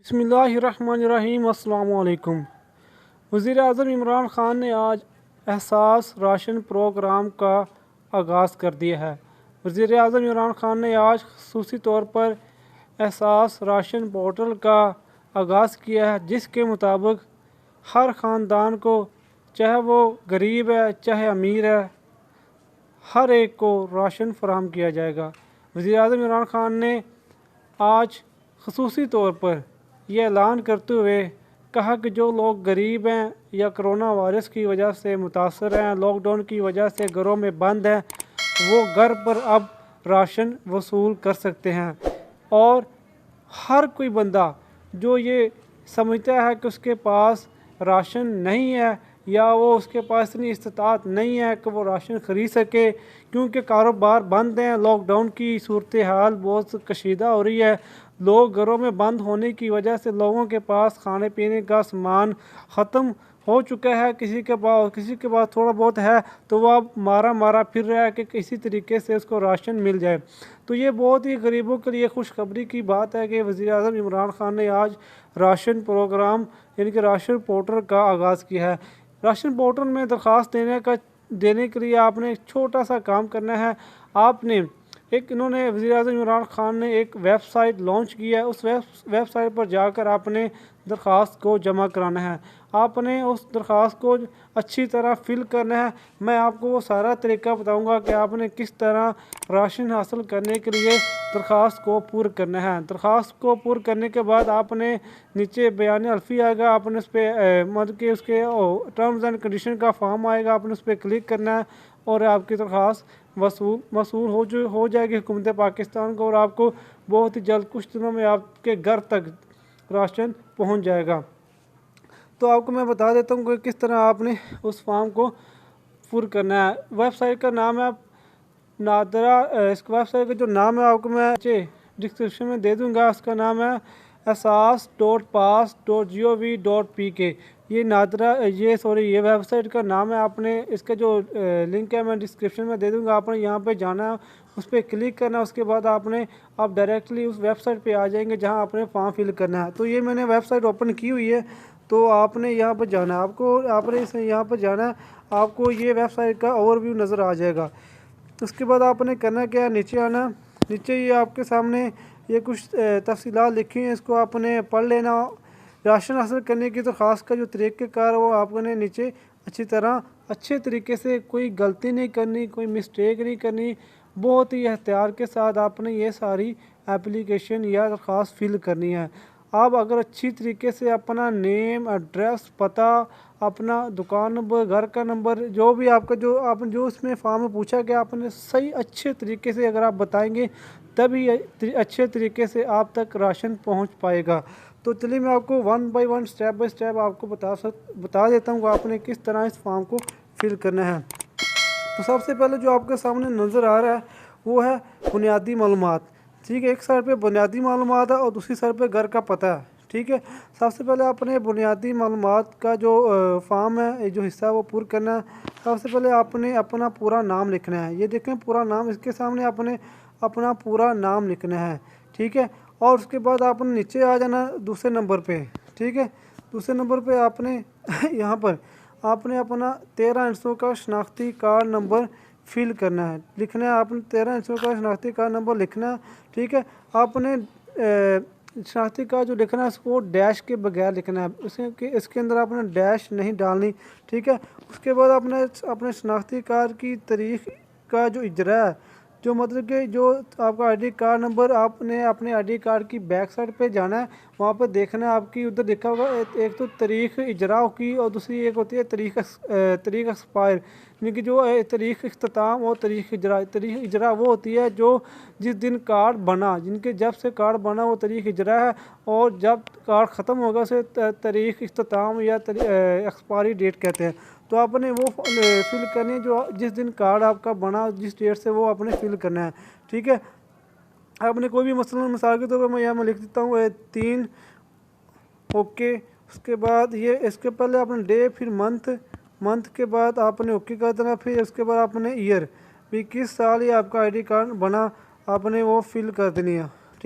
बिस्मिल्लाहिर्रहमानिर्रहीम। अस्सलाम वालेकुम। वज़ीर आज़म इमरान ख़ान ने आज एहसास राशन प्रोग्राम का आगाज़ कर दिया है। वज़ीर आज़म इमरान ख़ान ने आज ख़ुसूसी तौर पर एहसास राशन पोर्टल का आगाज़ किया है, जिसके मुताबिक हर ख़ानदान को, चाहे वो गरीब है चाहे अमीर है, हर एक को राशन फराहम किया जाएगा। वज़ीर आज़म इमरान ख़ान ने आज ख़ुसूसी तौर पर यह ऐलान करते हुए कहा कि जो लोग गरीब हैं या कोरोना वायरस की वजह से मुतासर हैं, लॉकडाउन की वजह से घरों में बंद हैं, वो घर पर अब राशन वसूल कर सकते हैं। और हर कोई बंदा जो ये समझता है कि उसके पास राशन नहीं है या वो उसके पास इतनी इस्तात नहीं है कि वो राशन ख़रीद सके, क्योंकि कारोबार बंद हैं, लॉकडाउन की सूरत हाल बहुत कशीदा हो रही है, लोग घरों में बंद होने की वजह से लोगों के पास खाने पीने का सामान ख़त्म हो चुका है। किसी के पास थोड़ा बहुत है तो वह अब मारा फिर रहा है कि किसी तरीके से उसको राशन मिल जाए। तो ये बहुत ही गरीबों के लिए खुशखबरी की बात है कि वज़ीर आज़म इमरान ख़ान ने आज राशन प्रोग्राम यानी कि राशन पोर्टल का आगाज़ किया है। राशन पोर्टल में दरख्वास्त देने के लिए आपने एक छोटा सा काम करना है। इन्होंने वज़ीर आज़म इमरान ख़ान ने एक वेबसाइट लॉन्च किया है। उस वेबसाइट पर जाकर आपने दरख्वास्त को जमा कराना है। आपने उस दरख्वास्त को अच्छी तरह फ़िल करना है। मैं आपको वो सारा तरीका बताऊंगा कि आपने किस तरह राशन हासिल करने के लिए दरख्वास्त को पूरा करना है। दरख्वास्त को पूरा करने के बाद आपने नीचे बयान अलफ़ी आएगा, आपने उस पर मतलब कि उसके टर्म्स एंड कंडीशन का फॉर्म आएगा, आपने उस पर क्लिक करना है और आपकी दरख्वास्त वसूल हो जाएगी हुकूमत पाकिस्तान को, और आपको बहुत ही जल्द कुछ दिनों में आपके घर तक राशन पहुंच जाएगा। तो आपको मैं बता देता हूं कि किस तरह आपने उस फॉर्म को पूरा करना है। वेबसाइट का नाम है नादरा। इस वेबसाइट का जो नाम है आपको मैं डिस्क्रिप्शन में दे दूंगा। उसका नाम है asas.pass.gov.pk। ये ये वेबसाइट का नाम है। आपने इसका जो लिंक है मैं डिस्क्रिप्शन में दे दूंगा। आपने यहाँ पे जाना है, उस पर क्लिक करना, उसके बाद आप डायरेक्टली उस वेबसाइट पे आ जाएंगे जहाँ आपने फॉर्म फिल करना है। तो ये मैंने वेबसाइट ओपन की हुई है, तो आपने यहाँ पर जाना है, आपने यहाँ पर जाना है, आपको ये वेबसाइट का ओवरव्यू नज़र आ जाएगा। उसके बाद आपने करना क्या है, नीचे आना। नीचे ये आपके सामने ये कुछ तफसीलात लिखी हैं, इसको आपने पढ़ लेना। राशन हासिल करने की दरख्वास्त का जो तरीक़ेकार है वो आपने नीचे अच्छे तरीके से, कोई गलती नहीं करनी, कोई मिस्टेक नहीं करनी, बहुत ही एहतियात के साथ आपने ये सारी एप्लीकेशन या दरख्वास्त फिल करनी है। आप अगर अच्छी तरीके से अपना नेम, एड्रेस, पता, अपना दुकान नंबर, घर का नंबर, जो भी आपका जो उसमें फॉर्म में पूछा गया, आपने सही अच्छे तरीके से अगर आप बताएंगे तभी अच्छे तरीके से आप तक राशन पहुंच पाएगा। तो चलिए मैं आपको one by one, step by step आपको बता देता हूँ आपने किस तरह इस फॉर्म को फिल करना है। तो सबसे पहले जो आपके सामने नज़र आ रहा है वो है बुनियादी मालूमात। ठीक है, एक साइड पे बुनियादी मालूमात है और दूसरी साइड पे घर का पता है। ठीक है, सबसे पहले आपने बुनियादी मालूमात का जो फॉर्म है, जो हिस्सा है वो पूरा करना है। सबसे पहले आपने अपना पूरा नाम लिखना है। ये देखें पूरा नाम, इसके सामने आपने अपना पूरा नाम लिखना है। ठीक है, और उसके बाद आपने नीचे आ जाना दूसरे नंबर पे। ठीक है, दूसरे नंबर पे आपने यहाँ पर आपने अपना 13 अंकों का शनाख्ती कार्ड नंबर फिल करना है, लिखना है। आपने 13 अंकों का शनाख्ती कार्ड नंबर लिखना है। ठीक है, आपने शनाख्ती कार्ड जो लिखना है उसको डैश के बगैर लिखना है, इसके अंदर आपने डैश नहीं डालनी। ठीक है, उसके बाद आपने अपने शनाख्ती कार्ड की तारीख का जो इजरा है, जो मतलब कि जो आपका आईडी कार्ड नंबर, आपने अपने आईडी कार्ड की बैक साइड पे जाना है, वहाँ पर देखना है आपकी उधर लिखा होगा एक तो तारीख इजरा की और दूसरी एक होती है तारीख एक्सपायर, यानी कि जो तारीख इख्तिताम और तारीख इजरा वो होती है जो जिस दिन कार्ड बना, जिनके जब से कार्ड बना वो तारीख इजरा है, और जब कार्ड ख़त्म होगा उसे तारीख इख्तिताम या एक्सपायरी डेट कहते हैं। तो आपने वो फिल करनी है जो जिस दिन कार्ड आपका बना, जिस डेट से, वो आपने फिल करना है। ठीक है, आपने कोई भी मसलन मिसाल के तौर पर मैं यहाँ लिख देता हूँ 3। ओके, उसके बाद ये इसके पहले आपने डे, फिर मंथ के बाद आपने ओके कर देना, फिर उसके बाद आपने ईयर भी किस साल ये आपका आईडी कार्ड बना आपने वो फिल कर देनी है।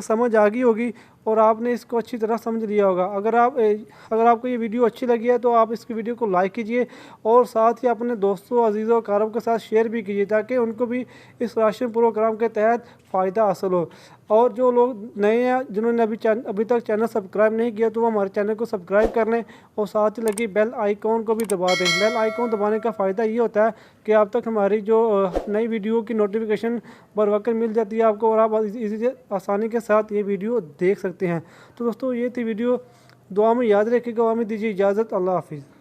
समझ आ गई होगी और आपने इसको अच्छी तरह समझ लिया होगा। अगर आपको ये वीडियो अच्छी लगी है तो आप इसकी वीडियो को लाइक कीजिए और साथ ही अपने दोस्तों, अजीज़ों, अक़ारब के साथ शेयर भी कीजिए ताकि उनको भी इस राशन प्रोग्राम के तहत फ़ायदा हासिल हो। और जो लोग नए हैं जिन्होंने अभी तक चैनल सब्सक्राइब नहीं किया तो वो हमारे चैनल को सब्सक्राइब कर लें और साथ ही लगी बेल आइकॉन को भी दबा दें। बेल आइकॉन दबाने का फ़ायदा ये होता है कि आप तक हमारी जो नई वीडियो की नोटिफिकेशन बर वक्त मिल जाती है आपको और आप आसानी के साथ ये वीडियो देख सकते हैं। तो दोस्तों ये थी वीडियो, दुआ में याद रखिएगा। हमें दीजिए इजाज़त। अल्लाह हाफिज़।